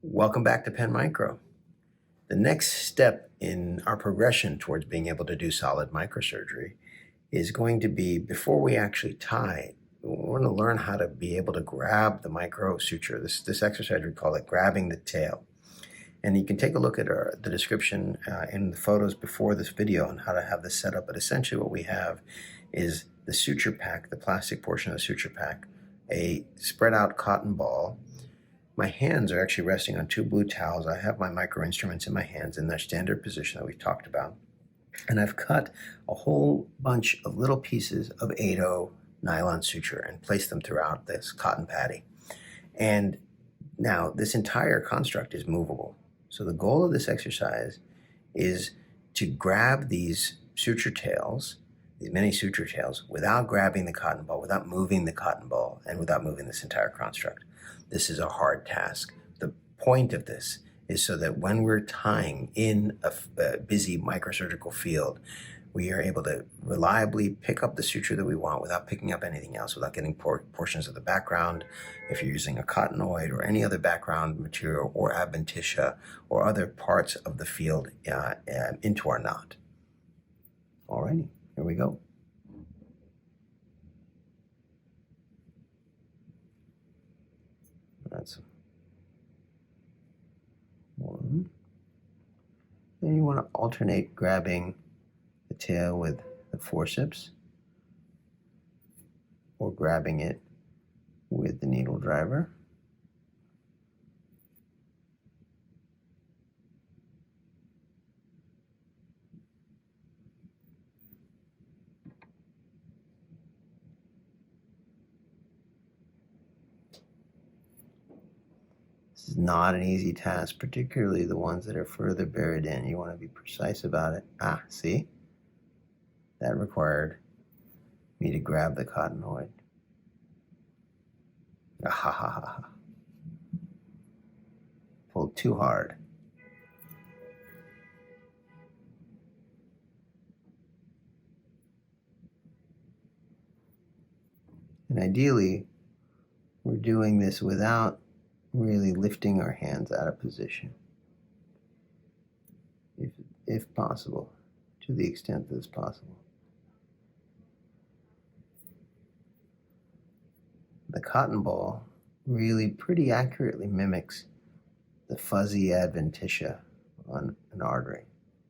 Welcome back to PennMicro. The next step in our progression towards being able to do solid microsurgery is going to be, before we actually tie, we want to learn how to be able to grab the micro suture. This exercise, we call it grabbing the tail. And you can take a look at the description in the photos before this video on how to have this set up. But essentially what we have is the suture pack, the plastic portion of the suture pack, a spread out cotton ball. My hands are actually resting on two blue towels. I have my micro instruments in my hands in their standard position that we've talked about. And I've cut a whole bunch of little pieces of 8/0 nylon suture and placed them throughout this cotton patty. And now this entire construct is movable. So the goal of this exercise is to grab these suture tails, these mini suture tails, without grabbing the cotton ball, without moving the cotton ball, and without moving this entire construct. This is a hard task. The point of this is so that when we're tying in a busy microsurgical field, we are able to reliably pick up the suture that we want without picking up anything else, without getting portions of the background, if you're using a cottonoid or any other background material or adventitia or other parts of the field into our knot. Alrighty, here we go. That's one. Then you want to alternate grabbing the tail with the forceps or grabbing it with the needle driver. This is not an easy task, particularly the ones that are further buried in. You want to be precise about it. See? That required me to grab the cottonoid. Pulled too hard. And ideally, we're doing this without really lifting our hands out of position, if possible, to the extent that's possible. The cotton ball really pretty accurately mimics the fuzzy adventitia on an artery.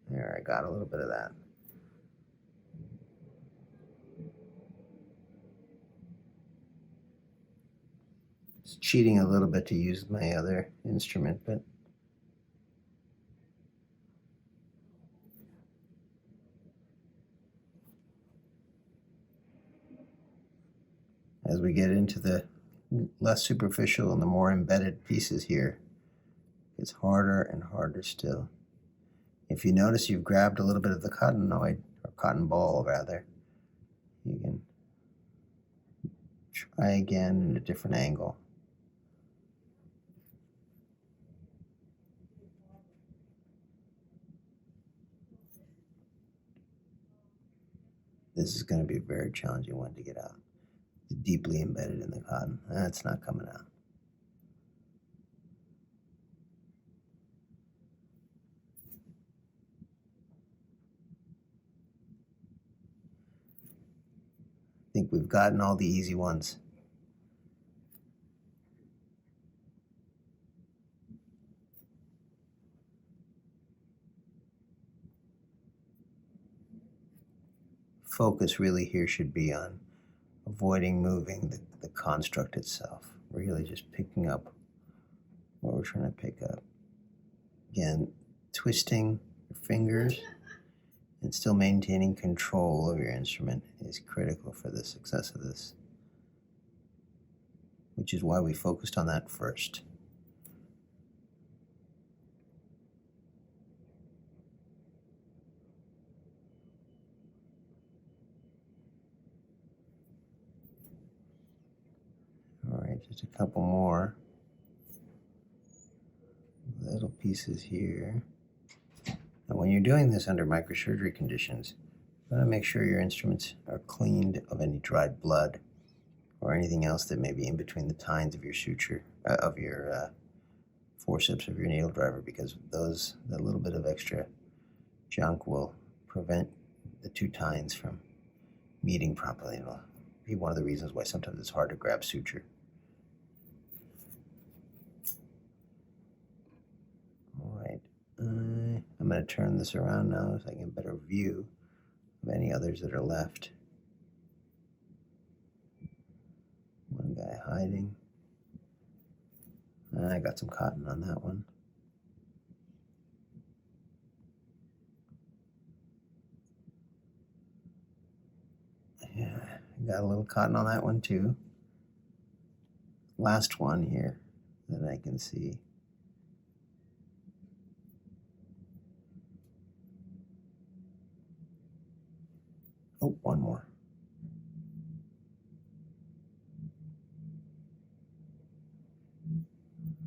There, I got a little bit of that. It's cheating a little bit to use my other instrument, but as we get into the less superficial and the more embedded pieces here, it's harder and harder still. If you notice you've grabbed a little bit of the cottonoid, or cotton ball rather, you can try again at a different angle. This is going to be a very challenging one to get out. It's deeply embedded in the cotton. That's not coming out. I think we've gotten all the easy ones. Focus really here should be on avoiding moving the construct itself. Really just picking up what we're trying to pick up. Again, twisting your fingers and still maintaining control of your instrument is critical for the success of this, which is why we focused on that first. All right, just a couple more little pieces here. Now, when you're doing this under microsurgery conditions, you want to make sure your instruments are cleaned of any dried blood or anything else that may be in between the tines of your suture, of your forceps of your needle driver, because that little bit of extra junk will prevent the two tines from meeting properly. It'll be one of the reasons why sometimes it's hard to grab suture. All right, I'm going to turn this around now so I can get a better view of any others that are left. One guy hiding. I got some cotton on that one. Yeah, got a little cotton on that one too. Last one here that I can see. Oh, one more.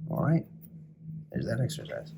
All right, there's that exercise.